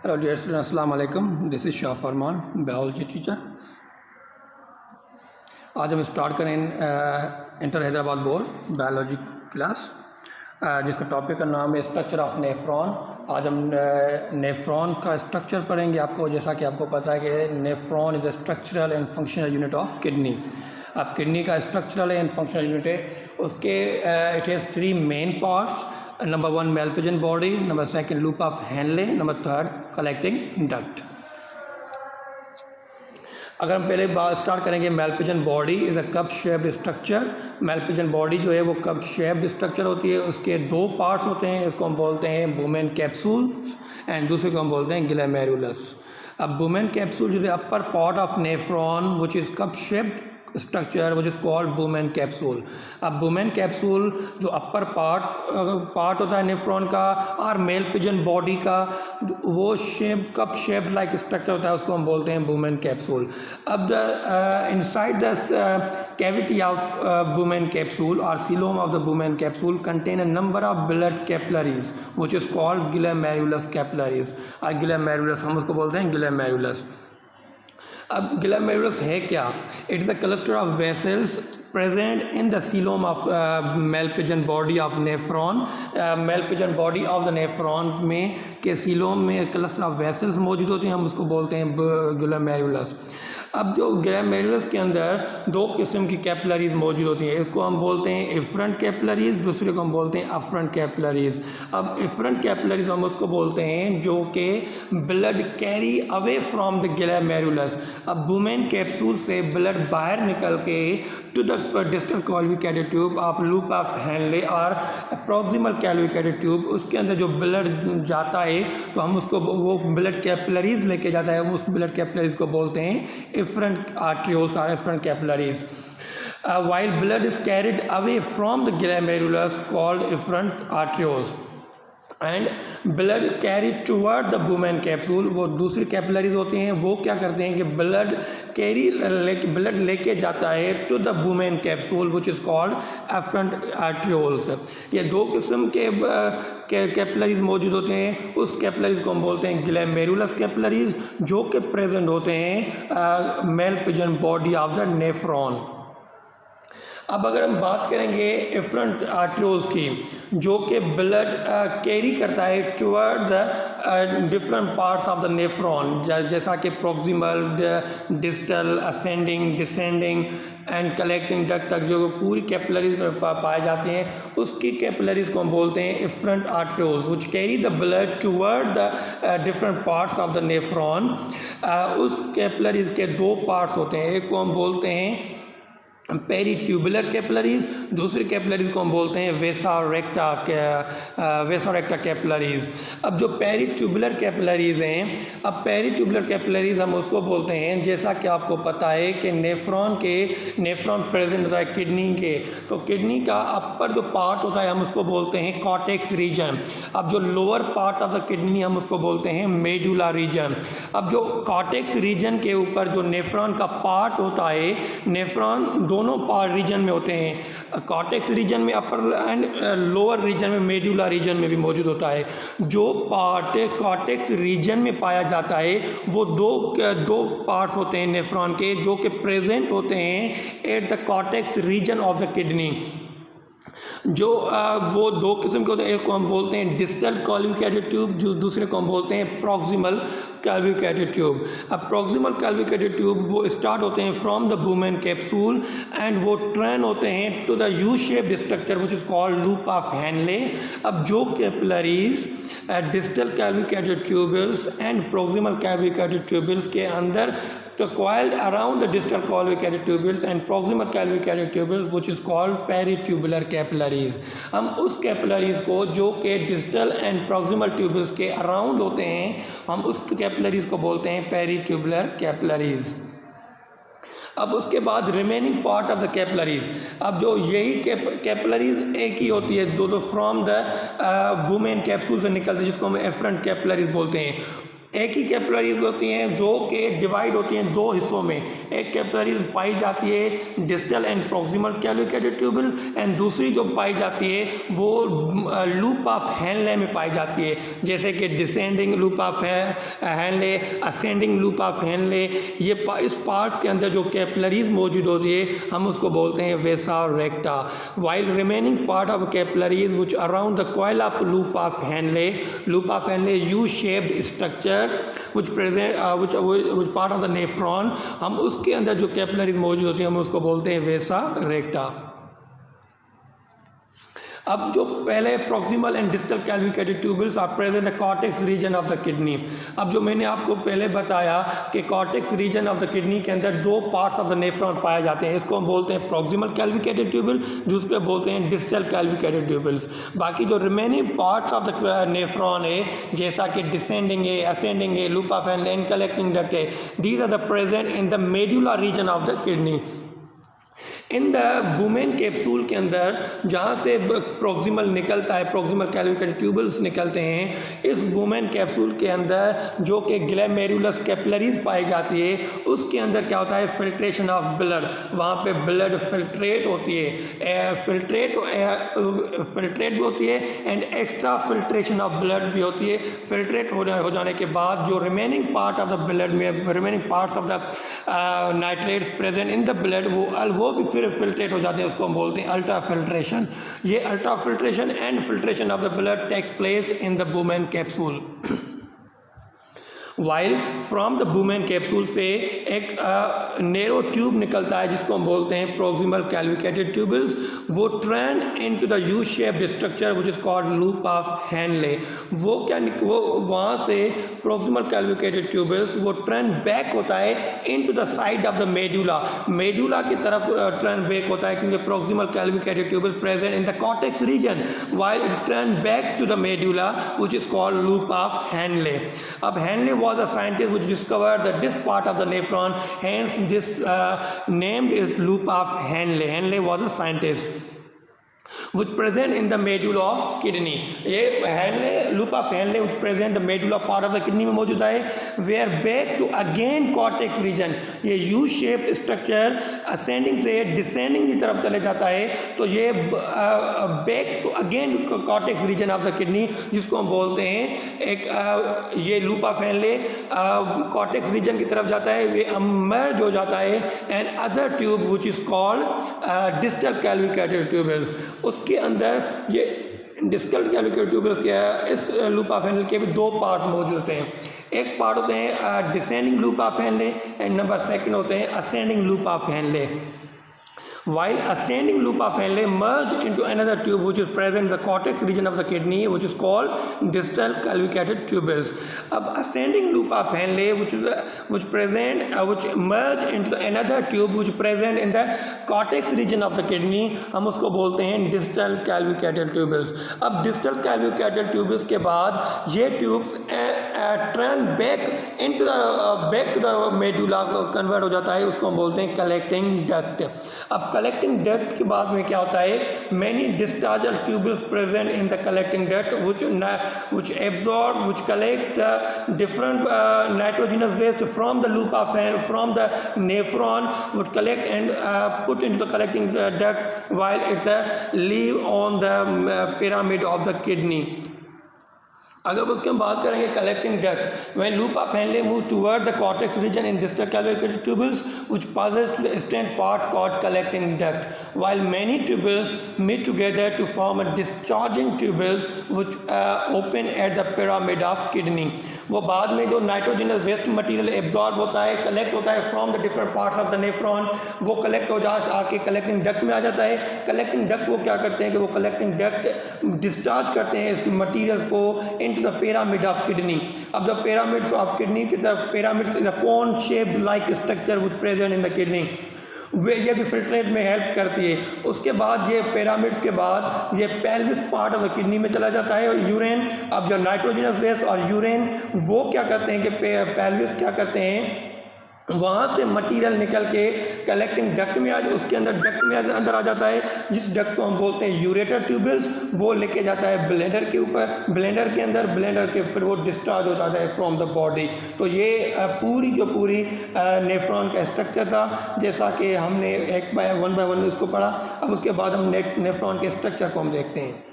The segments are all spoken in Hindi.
Hello dear students, Assalamu alaikum. This is Shah Farman, biology teacher. आज हम स्टार्ट करें inter Hyderabad board biology class जिसका टॉपिक का नाम है स्ट्रक्चर ऑफ नेफ्रॉन। आज हम नेफ्रॉन का स्ट्रक्चर पढ़ेंगे। आपको जैसा कि आपको पता है कि nephron is the structural and functional unit of kidney. अब किडनी का स्ट्रक्चरल एंड फंक्शनल यूनिट है उसके it has 3 main parts. Number 1 Malpighian body, number 2 loop of Henle, number 3 collecting duct। अगर हम पहले बात स्टार्ट करेंगे Malpighian body is a cup shaped structure. Malpighian body जो है वो कप शेप्ड स्ट्रक्चर होती है। उसके 2 पार्ट्स होते हैं। इसको हम बोलते हैं बुमेन कैप्सूल्स एंड दूसरे को हम बोलते हैं ग्लोमेरुलस। अब बुमेन कैप्सूल जो है upper part of nephron which is cup shaped structure which is called women capsule. अब बुमेन कैप्सूल जो अपर पार्ट होता है नेफ्रॉन का और Malpighian बॉडी का वो shape cup shape like structure होता है, उसको हम बोलते हैं बुमेन कैप्सूल। अब inside the cavity of Bowman capsule और coelom of the Bowman capsule contain a number of blood capillaries which is called glomerulus capillaries. और ग्लोमेरुलस हम उसको बोलते हैं ग्लोमेरुलस। अब ग्लोमेरुलस है क्या? It is a cluster of vessels present in the coelom of Malpighian body of nephron। Malpighian body of the nephron में के सीलोम में क्लस्टर ऑफ वेसल्स मौजूद होते हैं, हम उसको बोलते हैं ग्लोमेरुलस। अब जो ग्लोमेरुलस के अंदर 2 किस्म की कैपिलरीज मौजूद होती हैं। इसको हम बोलते हैं एफरेंट कैपिलरीज, दूसरे को हम बोलते हैं अफरेंट कैपिलरीज। अब एफरेंट कैपिलरीज हम उसको बोलते हैं जो कि blood carry away from the glomerulus. अब बुमेन कैप्सूल से ब्लड बाहर निकल के to the distal convoluted tube of loop of Henle और प्रॉक्सिमल कैल्विकेटेड ट्यूब, उसके अंदर जो ब्लड जाता है तो हम उसको वो ब्लड कैपिलरीज लेके जाता है, उस ब्लड कैपिलरीज को बोलते हैं efferent arterioles or efferent capillaries। While blood is carried away from the glomerulus called efferent arterioles and blood carried toward the bumen capsule, वो दूसरी कैपिलरीज होती हैं। वो क्या करते हैं कि ब्लड लेके जाता है to the Bowman capsule which is called afferent arterioles. ये 2 किस्म के कैपिलरीज मौजूद होते हैं। उस कैपिलरीज को हम बोलते हैं ग्लोमेरुलस कैपिलरीज जो कि प्रेजेंट होते हैं Malpighian body of the nephron. अब अगर हम बात करेंगे एफरेंट आर्टरियोल्स की जो कि ब्लड कैरी करता है toward the different parts of the nephron, जैसा कि proximal, distal, ascending, descending and collecting duct तक जो पूरी कैपिलरीज में पाए जाते हैं, उसकी कैपिलरीज को हम बोलते हैं efferent arterioles which carry the blood toward the different parts of the nephron. उस कैपिलरीज के 2 पार्ट्स होते हैं। एक को हम बोलते हैं पेरीट्यूबुलर कैपिलरीज, दूसरी कैपिलरीज को हम बोलते हैं वेसोरेक्टा कैपिलरीज। अब जो पेरीट्यूबुलर कैपिलरीज हैं, अब पेरीट्यूबुलर कैपिलरीज हम उसको बोलते हैं जैसा कि आपको पता है कि नेफ्रॉन प्रेजेंट होता है किडनी के, तो किडनी का अपर जो पार्ट होता है हम उसको बोलते हैं कॉर्टेक्स रीजन। अब जो lower part of the kidney हम उसको बोलते हैं मेडुला रीजन। अब जो कॉर्टेक्स रीजन के ऊपर जो नेफ्रॉन का पार्ट होता है, नेफ्रॉन दोनों पार्ट रीजन में होते हैं। कॉर्टेक्स रीजन में अपर एंड लोअर रीजन में मेडुला रीजन में भी मौजूद होता है। जो पार्ट कॉर्टेक्स रीजन में पाया जाता है वो दो पार्ट्स होते हैं नेफ्रॉन के जो कि प्रेजेंट होते हैं at the cortex region of the kidney. जो वो 2 किस्म के होते हैं। एक को हम बोलते हैं डिस्टल कैल्विकेटेड ट्यूब, जो दूसरे को हम बोलते हैं प्रॉक्सिमल कैल्विकेटेड ट्यूब। अब प्रॉक्सिमल कैल्विकेटेड ट्यूब वो स्टार्ट होते हैं from the Bowman capsule and वो ट्रेन होते हैं to the U shaped structure which is called loop of Henle. अब जो capillaries distal convoluted tubules and proximal convoluted tubules के अंदर तो coiled around the distal कैल्विकेटेड tubules and proximal कैल्विकेटेड tubules which is called peritubular capillaries। हम उस कैपिलरीज को जो कि डिस्टल एंड प्रॉक्सिमल ट्यूबल्स के अराउंड होते हैं, हम उस कैपिलरीज को बोलते हैं पेरीट्यूबुलर कैपिलरीज। अब उसके बाद remaining part of the capillaries, अब जो यही कैपिलरीज एक ही होती है, दो फ्रॉम द बुमेन कैप्सूल से निकलते हैं जिसको हम एफरेंट कैपिलरीज बोलते हैं। एक ही कैपिलरीज होती हैं जो कि डिवाइड होती हैं दो हिस्सों में। एक कैपिलरीज पाई जाती है distal and proximal calculated tubule, and दूसरी जो पाई जाती है वो लूप ऑफ हेनले में पाई जाती है, जैसे कि descending loop of Henley, ascending loop of Henley. ये इस पार्ट के अंदर जो कैपिलरीज मौजूद होती है हम उसको बोलते हैं vasa recta. While remaining part of capillaries which around the coil of loop of Henle U shaped structure which present which part of the nephron, हम उसके अंदर जो कैपिलरीज मौजूद होती हैं हम उसको बोलते हैं वेसा रेक्टा। अब जो पहले proximal and distal calculated tubules are present the cortex region of the kidney. अब जो मैंने आपको पहले बताया कि cortex region of the kidney के अंदर दो पार्ट्स ऑफ द नेफ्रॉन पाए जाते हैं, इसको हम बोलते हैं प्रॉक्सिमल कैलकुलेटेड ट्यूबल, दूसरे बोलते हैं डिस्टल कैलकुलेटेड ट्यूबल्स। बाकी जो remaining parts of the nephron है जैसा कि डिसेंडिंग है, असेंडिंग है, loop of Henle and collecting duct है, these are the present in the medulla region of the kidney. In the Bowman capsule के अंदर जहाँ से प्रॉक्सिमल निकलता है, प्रॉक्सिमल कैलकुलेटेड ट्यूबल्स निकलते हैं, इस बुमेन कैप्सूल के अंदर जो कि ग्लोमेरुलस कैपिलरीज पाई जाती है उसके अंदर क्या होता है, फिल्ट्रेशन ऑफ ब्लड, वहाँ पे ब्लड फिल्ट्रेट होती है, फिल्ट्रेट भी होती है and extra filtration of blood भी होती है। फिल्ट्रेट हो जाने के बाद जो remaining part of the blood में, remaining parts of the nitrates present in the blood वो भी फिर फिल्ट्रेट हो जाते हैं, उसको हम बोलते हैं अल्ट्रा फिल्ट्रेशन। ये ultra filtration and filtration of the blood takes place in the Bowman capsule. While from the Bowman capsule से एक नेरो ट्यूब निकलता है जिसको हम बोलते हैं प्रॉक्सिमल कैलकुलेटेड ट्यूबल्स, वो drain into the U shaped structure which is called loop of Henle. वो वहाँ से प्रॉक्सिमल कैलकुलेटेड ट्यूबल्स वो ट्रेन बैक होता है into the side of the medulla की तरफ ट्रेन बैक होता है, क्योंकि proximal calculated tubule present in the cortex region while it drain back to the medulla which is called loop of Henle. अब Henle was a scientist which discovered this part of the nephron, hence this named is loop of Henle. Henle was a scientist which present in the medulla of kidney। ये Henle, loop of Henle which present the medulla part of the kidney में मौजूद है, where back to again cortex region। ये U shaped structure ascending से descending की तरफ चले जाता है, तो ये back to again cortex region of the kidney जिसको हम बोलते हैं एक ये loop of Henley cortex region की तरफ जाता है, वे merge हो जाता है and other tube which is called distal calcified tubules। उसके अंदर ये डिस्टल कैलकुलेटेड ट्यूबल्स क्या है, इस लूप ऑफ हेनले के भी दो पार्ट मौजूद होते हैं। एक पार्ट होते हैं descending loop of Henle and number second होते हैं ascending loop of Henley. While ascending loop of Henle merge into another tube which is present in the cortex region of the kidney which is called distal calcified tubules। अब ascending loop of Henle which merge into another tube which is present in the cortex region of the kidney, हम उसको बोलते हैं distal calcified tubules। अब distal calcified tubules के बाद ये tubes turn back to the medulla convert हो जाता है, उसको हम बोलते हैं collecting duct। अब कलेक्टिंग डक्ट के बाद में क्या होता है, many डिस्चार्जल tubules present in the collecting duct which absorb, which collect different nitrogenous waste from the loop of Henle, from the nephron, would collect and put into the collecting duct while it's leave on the pyramid of the kidney। अगर उसके हम बात करेंगे collecting duct, when loop of Henle move toward the cortex region in distal calculated tubules which passes to the extent part called collecting duct while many tubules meet together to form a discharging tubules which open at the pyramid of kidney। वो बाद में जो नाइट्रोजनस वेस्ट मटेरियल एब्जॉर्ब होता है, कलेक्ट होता है from the different parts of the nephron, वो कलेक्ट हो आके कलेक्टिंग डक्ट में आ जाता है। कलेक्टिंग डक्ट वो क्या करते हैं कि वो कलेक्टिंग डक्ट डिस्चार्ज करते हैं इस मटीरियल्स को into the pyramid of kidney। अब the pyramids of kidney की तरफ, pyramids is a cone shaped like structure which present in the kidney, वे ये भी फिल्ट्रेट में हेल्प करती है। उसके बाद ये पिरामिड्स के बाद ये pelvis part of the kidney में चला जाता है और यूरेन, अब जो नाइट्रोजनस वेस्ट और यूरेन वो क्या करते हैं कि पेल्विस क्या करते हैं वहाँ से मटेरियल निकल के कलेक्टिंग डक्ट में उसके अंदर डक्ट में अंदर आ जाता है, जिस डक्ट को हम बोलते हैं यूरेटर ट्यूबल्स, वो लेके जाता है ब्लेंडर के ऊपर, ब्लेंडर के अंदर, ब्लेंडर के फिर वो डिस्चार्ज हो जाता है फ्रॉम द बॉडी। तो ये पूरी जो पूरी नेफ्रॉन का स्ट्रक्चर था, जैसा कि हमने वन बाय वन उसको पढ़ा। अब उसके बाद हम नेफ्रॉन के स्ट्रक्चर को हम देखते हैं।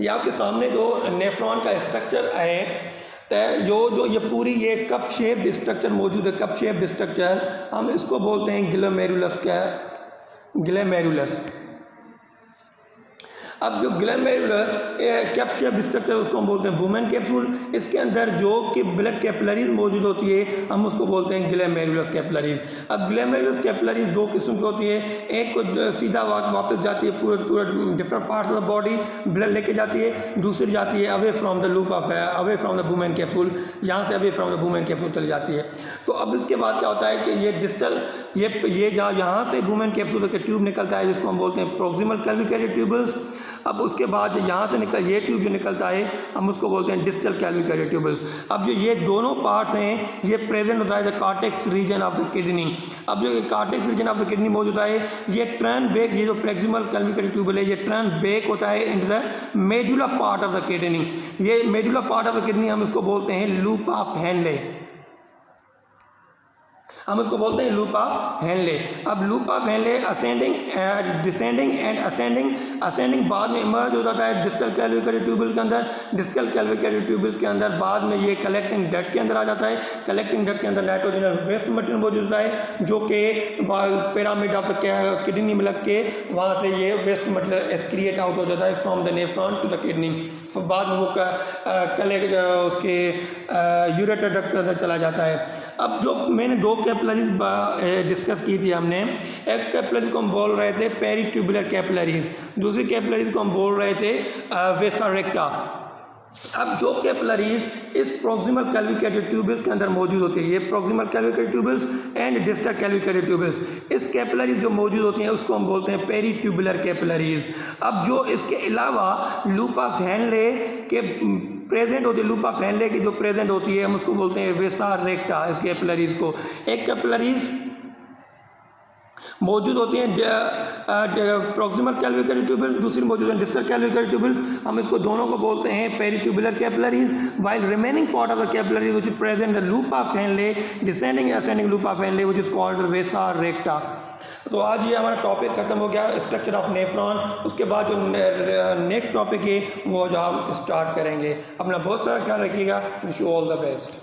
ये आपके सामने जो नेफ्रॉन का स्ट्रक्चर है, जो ये पूरी ये कप शेप्ड स्ट्रक्चर मौजूद है, कप शेप्ड स्ट्रक्चर, हम इसको बोलते हैं ग्लोमेरुलस। अब जो ग्लोमेरुलस कप शेप्ड स्ट्रक्चर उसको हम बोलते हैं बुमेन कैप्सूल। इसके अंदर जो कि ब्लड कैपिलरीज मौजूद होती है, हम उसको बोलते हैं ग्लोमेरुलस कैपिलरीज। अब ग्लोमेरुलस कैपिलरीज दो किस्म की होती है, एक को सीधा वापस जाती है पूरे different parts of the body, blood लेके जाती है, दूसरी जाती है away from the loop of away from the Bowman capsule, यहाँ से away from the Bowman capsule चली जाती है। तो अब इसके बाद क्या होता है कि ये डिस्टल ये यहाँ से बुमेन कैप्सूल के ट्यूब निकलता है, जिसको हम बोलते हैं प्रोक्सिमल कैल्विकेटेड ट्यूबल्स। अब उसके बाद यहाँ से ये ट्यूब जो निकलता है, हम उसको बोलते हैं डिस्टल कैल्विकेटेड ट्यूबल्स। अब जो ये दोनों पार्ट्स हैं, ये प्रेजेंट होता है the cortex region of the kidney. अब जो cortex region of the kidney मौजूद है, ये टर्न बैक, ये जो प्रोक्सिमल कैल्विकेटेड ट्यूबल है, ये टर्न बैक होता है in the medullar part of the kidney. ये medullar part of the kidney हम इसको बोलते हैं लूप ऑफ हेनले, हम उसको बोलते हैं लूप ऑफ हेनले। अब loop of Henley ascending, descending and ascending बाद में इमर्ज हो जाता है डिस्टल कैल्विकेटेड ट्यूबल के अंदर। डिस्टल कैल्विकेटेड ट्यूबल्स के अंदर बाद में ये कलेक्टिंग डक्ट के अंदर आ जाता है। कलेक्टिंग डक्ट के अंदर नाइट्रोजनस वेस्ट मटेरियल मौजूद होता है, जो कि पिरामिड ऑफ द किडनी में लग के वहाँ से ये वेस्ट मटेरियल एक्सक्रिएट आउट हो जाता है from the nephron to the kidney. बाद में वो उसके यूरेटर डक्ट के अंदर चला जाता है। अब जो मैंने दो कैपिलरीज डिस्कस की थी हमने, एक कैपिलरीज को हम बोल रहे थे पेरीट्यूबुलर कैपिलरीज, दूसरी कैपिलरीज को हम बोल रहे थे वेसा रेक्टा। अब जो कैपिलरीज इस प्रोक्सिमल कैल्विकेटेड ट्यूबल्स के अंदर मौजूद होती है, ये proximal convoluted tubules and distal convoluted tubules, इस कैपिलरीज जो मौजूद होती हैं उसको हम बोलते हैं पेरीट्यूबुलर कैपिलरीज। अब जो इसके अलावा लूप ऑफ हेनले के प्रेजेंट होती है, लूप ऑफ हेनले की जो प्रेजेंट होती है, हम उसको बोलते हैं वेसा रेक्टा। इस कैपिलरीज को एक कैपिलरीज मौजूद होती हैं प्रोक्सिमल कैल्विकेटेड ट्यूबल, दूसरी मौजूद है डिस्टल कैल्विकेटेड ट्यूबल्स। हम इसको दोनों को बोलते हैं peritubular capillaries. While remaining part of the capillary which is present the loop of Henle, descending ascending loop of Henle which is called vasa recta. तो आज ये हमारा टॉपिक खत्म हो गया, स्ट्रक्चर ऑफ नेफ्रॉन। उसके बाद जो नेक्स्ट टॉपिक है वो जो हम स्टार्ट करेंगे। अपना बहुत सारा ख्याल रखिएगा। Wish you all the best.